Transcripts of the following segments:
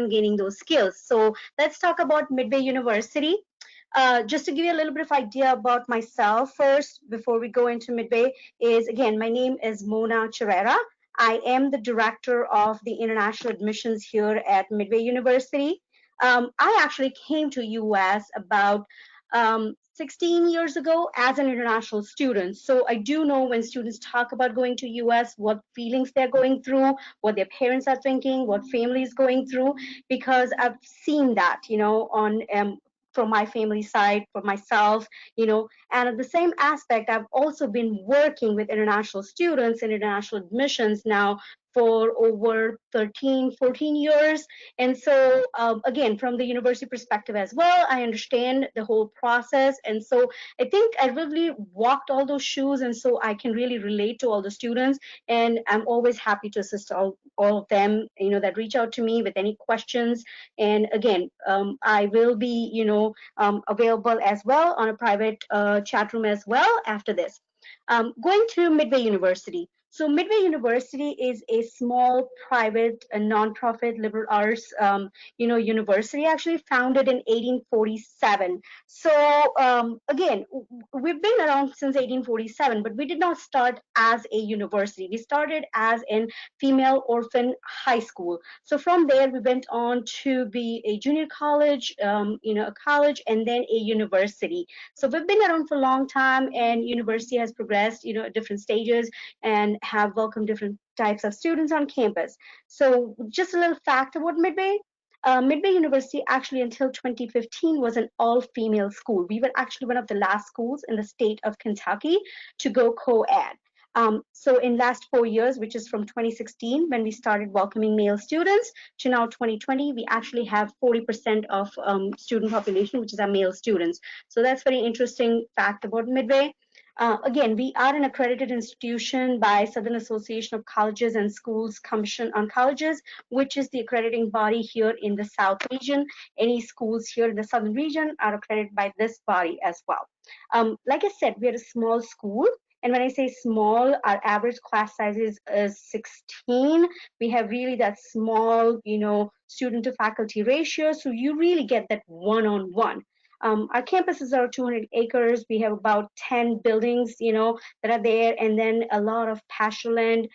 gaining those skills. So let's talk about Midway University. Just to give you a little bit of idea about myself first, before we go into Midway, is again, my name is Mona Charera. I am the director of the international admissions here at Midway University. I actually came to US about 16 years ago as an international student. So I do know when students talk about going to US, what feelings they're going through, what their parents are thinking, what family is going through, because I've seen that, on from my family side, for myself, and at the same aspect, I've also been working with international students in international admissions now for over 13, 14 years. And so, again, from the university perspective as well, I understand the whole process. And so I think I really walked all those shoes. And so I can really relate to all the students. And I'm always happy to assist all of them, that reach out to me with any questions. And again, I will be, available as well on a private chat room as well after this. Going to Midway University. So Midway University is a small private and nonprofit liberal arts, university actually founded in 1847. So again, we've been around since 1847, but we did not start as a university. We started as a female orphan high school. So from there, we went on to be a junior college, a college, and then a university. So we've been around for a long time, and university has progressed, at different stages, and have welcomed different types of students on campus. So just a little fact about Midway. Midway University actually until 2015 was an all-female school. We were actually one of the last schools in the state of Kentucky to go co-ed. So in last 4 years, which is from 2016, when we started welcoming male students, to now 2020, we actually have 40% of student population, which is our male students. So that's very interesting fact about Midway. Again, we are an accredited institution by Southern Association of Colleges and Schools Commission on Colleges, which is the accrediting body here in the South region. Any schools here in the Southern region are accredited by this body as well. Like I said, we are a small school. And when I say small, our average class size is 16. We have really that small, student to faculty ratio. So you really get that one-on-one. Our campuses are 200 acres. We have about 10 buildings, that are there, and then a lot of pastureland,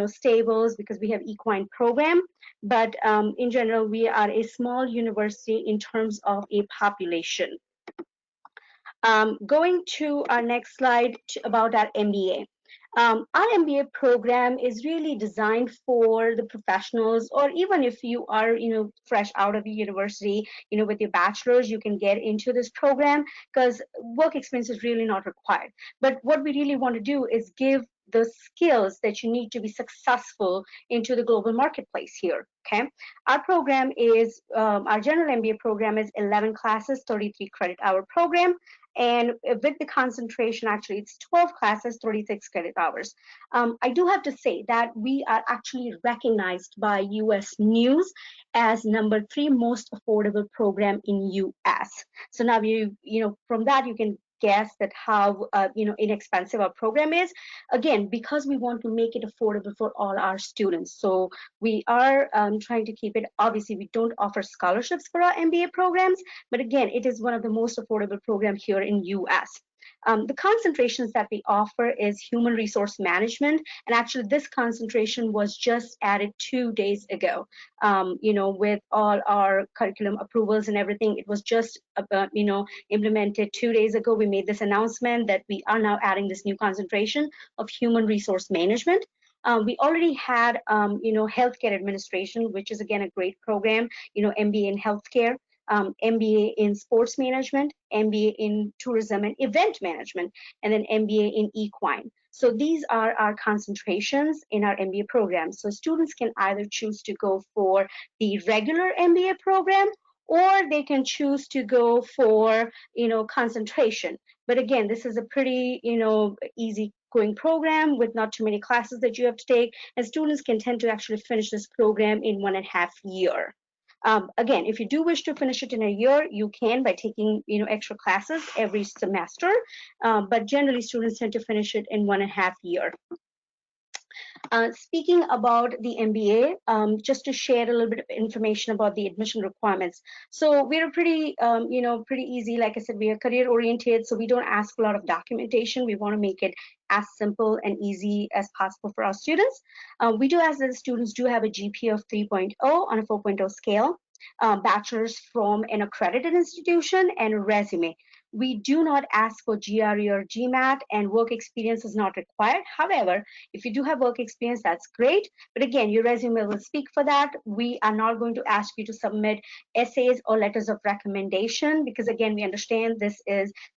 stables, because we have equine program. But in general, we are a small university in terms of a population. Going to our next slide about our MBA. Our MBA program is really designed for the professionals, or even if you are, fresh out of the university, with your bachelor's, you can get into this program because work experience is really not required. But what we really want to do is give the skills that you need to be successful into the global marketplace here. Okay, our program is our general MBA program is 11 classes, 33 credit hour program. And with the concentration, actually, it's 12 classes, 36 credit hours. I do have to say that we are actually recognized by US News as number 3 most affordable program in US. So now from that you can guess that how inexpensive our program is. Again, because we want to make it affordable for all our students. So we are trying to keep it. Obviously, we don't offer scholarships for our MBA programs, but again, it is one of the most affordable programs here in US. The concentrations that we offer is human resource management, and actually this concentration was just added 2 days ago. With all our curriculum approvals and everything, it was just implemented 2 days ago. We made this announcement that we are now adding this new concentration of human resource management. We already had, healthcare administration, which is again a great program, MBA in healthcare. MBA in sports management, MBA in tourism and event management, and then MBA in equine. So these are our concentrations in our MBA program. So students can either choose to go for the regular MBA program, or they can choose to go for, concentration. But again, this is a pretty, easy going program with not too many classes that you have to take, and students can tend to actually finish this program in 1.5 years. Again, if you do wish to finish it in a year, you can by taking extra classes every semester. But generally, students tend to finish it in 1.5 years. Speaking about the MBA, just to share a little bit of information about the admission requirements. So we're pretty, pretty easy. Like I said, we are career oriented, so we don't ask a lot of documentation. We want to make it as simple and easy as possible for our students. We do ask that the students do have a GPA of 3.0 on a 4.0 scale, bachelor's from an accredited institution, and a resume. We do not ask for GRE or GMAT, and work experience is not required. However, if you do have work experience, that's great. But again, your resume will speak for that. We are not going to ask you to submit essays or letters of recommendation because, again, we understand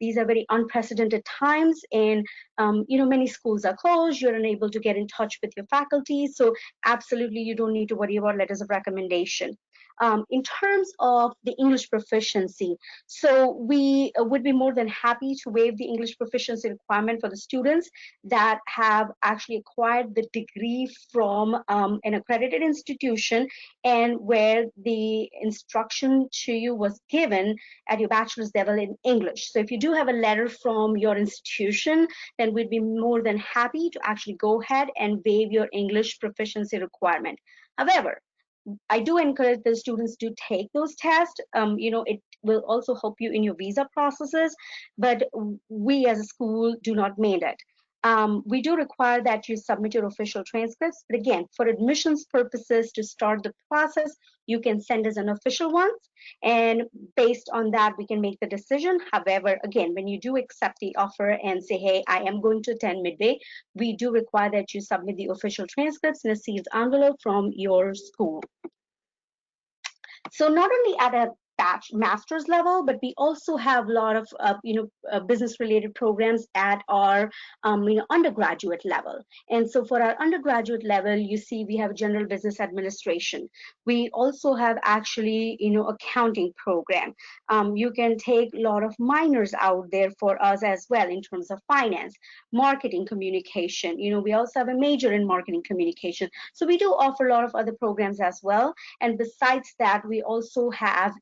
these are very unprecedented times, and many schools are closed. You're unable to get in touch with your faculty, so absolutely, you don't need to worry about letters of recommendation. In terms of the English proficiency, so we would be more than happy to waive the English proficiency requirement for the students that have actually acquired the degree from an accredited institution and where the instruction to you was given at your bachelor's level in English. So if you do have a letter from your institution, then we'd be more than happy to actually go ahead and waive your English proficiency requirement. However, I do encourage the students to take those tests. It will also help you in your visa processes, but we as a school do not mandate. We do require that you submit your official transcripts, but again, for admissions purposes to start the process, you can send us an official one, and based on that, we can make the decision. However, again, when you do accept the offer and say, hey, I am going to attend Midway, we do require that you submit the official transcripts in a sealed envelope from your school. So not only at a master's level, but we also have a lot of business-related programs at our undergraduate level. And so for our undergraduate level, you see we have general business administration. We also have actually accounting program. You can take a lot of minors out there for us as well in terms of finance, marketing, communication. We also have a major in marketing communication. So we do offer a lot of other programs as well. And besides that, we also have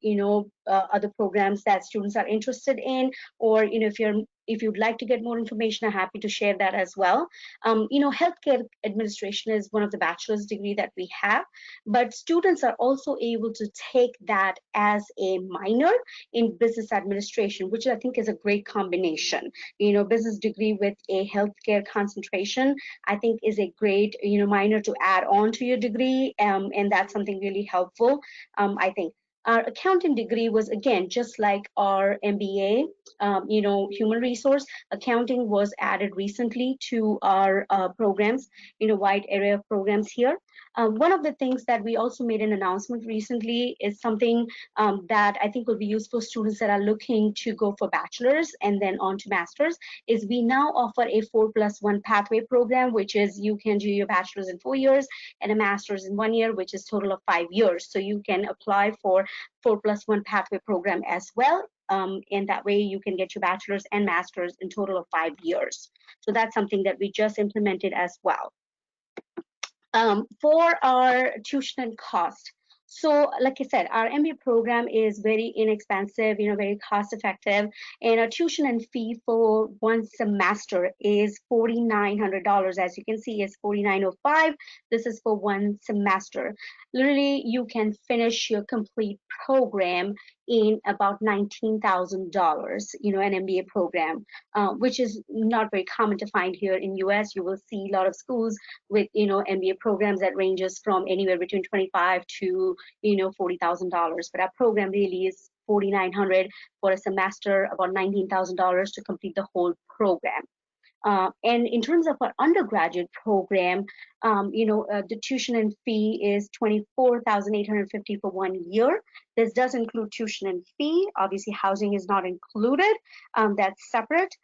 other programs that students are interested in, or if you'd like to get more information, I'm happy to share that as well. Healthcare administration is one of the bachelor's degree that we have, but students are also able to take that as a minor in business administration, which I think is a great combination. Business degree with a healthcare concentration, I think is a great minor to add on to your degree, and that's something really helpful. I think our accounting degree was, again, just like our MBA, human resource, accounting was added recently to our programs, wide array of programs here. One of the things that we also made an announcement recently is something that I think will be useful for students that are looking to go for bachelor's and then on to master's, is we now offer a 4+1 pathway program, which is you can do your bachelor's in 4 years and a master's in 1 year, which is total of 5 years. So you can apply for 4+1 pathway program as well. And that way you can get your bachelor's and master's in total of 5 years. So that's something that we just implemented as well. For our tuition and cost. So like I said, our MBA program is very inexpensive, very cost effective, and our tuition and fee for one semester is $4,900. As you can see, is $4,905. This is for one semester. Literally, you can finish your complete program in about $19,000, an MBA program, which is not very common to find here in US. You will see a lot of schools with, MBA programs that ranges from anywhere between $25,000 to, $40,000. But our program really is $4,900 for a semester, about $19,000 to complete the whole program. And in terms of our undergraduate program, the tuition and fee is $24,850 for 1 year. This does include tuition and fee. Obviously, housing is not included. That's separate.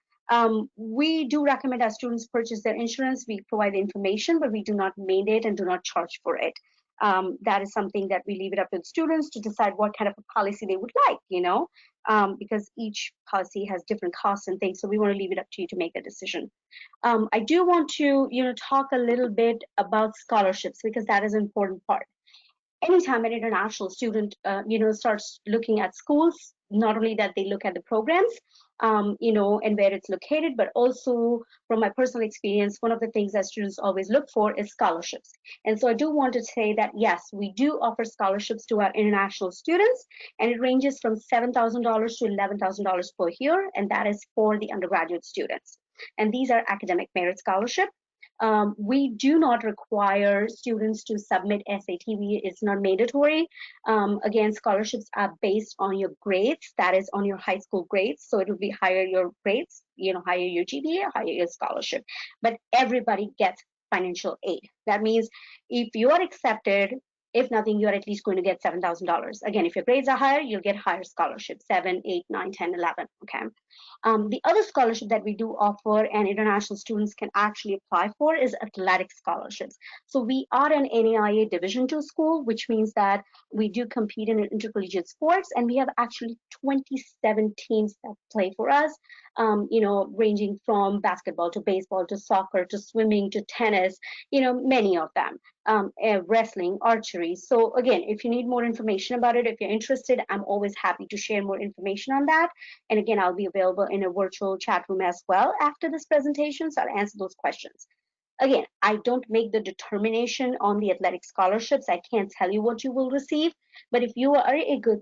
We do recommend our students purchase their insurance. We provide the information, but we do not mandate and do not charge for it. That is something that we leave it up to the students to decide what kind of a policy they would like, because each policy has different costs and things. So we want to leave it up to you to make a decision. I do want to, talk a little bit about scholarships, because that is an important part. Anytime an international student, starts looking at schools, not only that they look at the programs, and where it's located, but also from my personal experience, one of the things that students always look for is scholarships. And so I do want to say that, yes, we do offer scholarships to our international students, and it ranges from $7,000 to $11,000 per year, and that is for the undergraduate students. And these are academic merit scholarship. We do not require students to submit SAT. It's not mandatory. Again, scholarships are based on your grades, that is on your high school grades. So it will be higher your grades, higher your GPA, higher your scholarship. But everybody gets financial aid. That means if you are accepted, if nothing, you're at least going to get $7,000. Again, if your grades are higher, you'll get higher scholarships, 7, 8, 9, 10, 11. Okay. The other scholarship that we do offer and international students can actually apply for is athletic scholarships. So we are an NAIA Division II school, which means that we do compete in intercollegiate sports, and we have actually 27 teams that play for us, ranging from basketball to baseball to soccer to swimming to tennis, many of them, wrestling, archery. So again, if you need more information about it, if you're interested, I'm always happy to share more information on that. And again, I'll be available in a virtual chat room as well after this presentation, so I'll answer those questions. Again, I don't make the determination on the athletic scholarships. I can't tell you what you will receive, but if you are a good,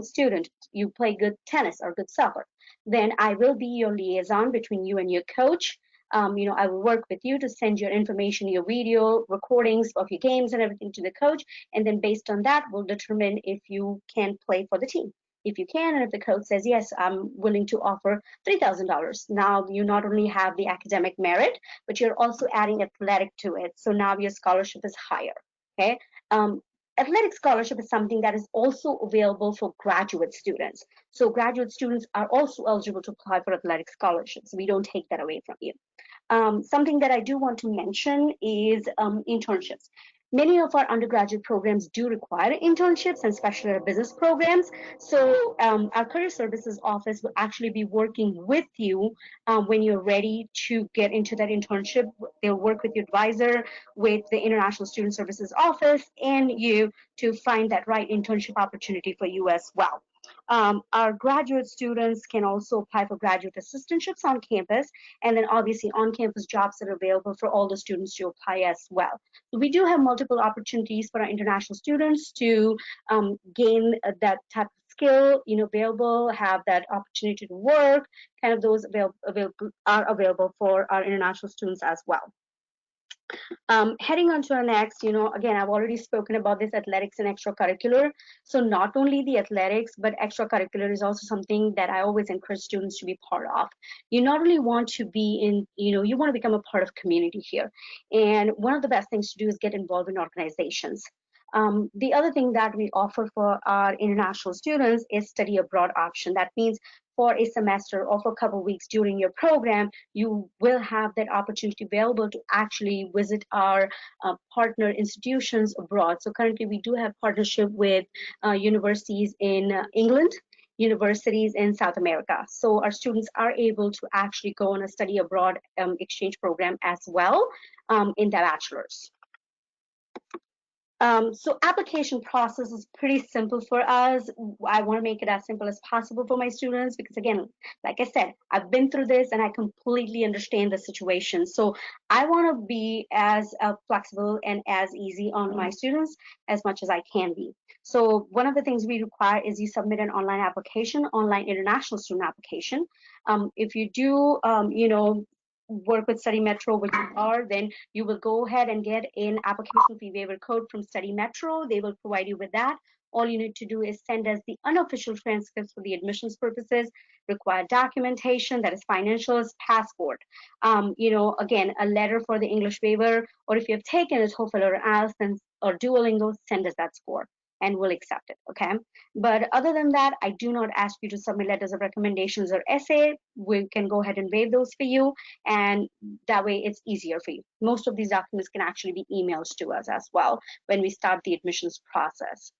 student, you play good tennis or good soccer, then I will be your liaison between you and your coach. I will work with you to send your information, your video recordings of your games and everything to the coach. And then based on that, we'll determine if you can play for the team. If you can, and if the coach says, yes, I'm willing to offer $3,000. Now you not only have the academic merit, but you're also adding athletic to it. So now your scholarship is higher. Okay. Athletic scholarship is something that is also available for graduate students. So graduate students are also eligible to apply for athletic scholarships. We don't take that away from you. Something that I do want to mention is internships. Many of our undergraduate programs do require internships, and especially our business programs. So our career services office will actually be working with you when you're ready to get into that internship. They'll work with your advisor, with the International Student Services office, and you to find that right internship opportunity for you as well. Our graduate students can also apply for graduate assistantships on campus, and then obviously on-campus jobs that are available for all the students to apply as well. So we do have multiple opportunities for our international students to gain that type of skill, available, have that opportunity to work. Kind of those are available for our international students as well. Heading on to our next, again, I've already spoken about this athletics and extracurricular. So not only the athletics, but extracurricular is also something that I always encourage students to be part of. You not only want to be in, you want to become a part of community here. And one of the best things to do is get involved in organizations. The other thing that we offer for our international students is study abroad option. That means for a semester or for a couple of weeks during your program, you will have that opportunity available to actually visit our partner institutions abroad. So currently we do have partnership with universities in England, universities in South America. So our students are able to actually go on a study abroad exchange program as well in their bachelor's. So application process is pretty simple for us. I want to make it as simple as possible for my students because again, like I said, I've been through this and I completely understand the situation. So I want to be as flexible and as easy on my students as much as I can be. So one of the things we require is you submit an online application, online international student application. If you do, work with Study Metro, which you are, then you will go ahead and get an application fee waiver code from Study Metro. They will provide you with that. All you need to do is send us the unofficial transcripts for the admissions purposes, required documentation, that is financials, passport. Again, a letter for the English waiver, or if you have taken a TOEFL or IELTS or Duolingo, send us that score and we'll accept it, okay? But other than that, I do not ask you to submit letters of recommendations or essay. We can go ahead and waive those for you, and that way it's easier for you. Most of these documents can actually be emails to us as well when we start the admissions process.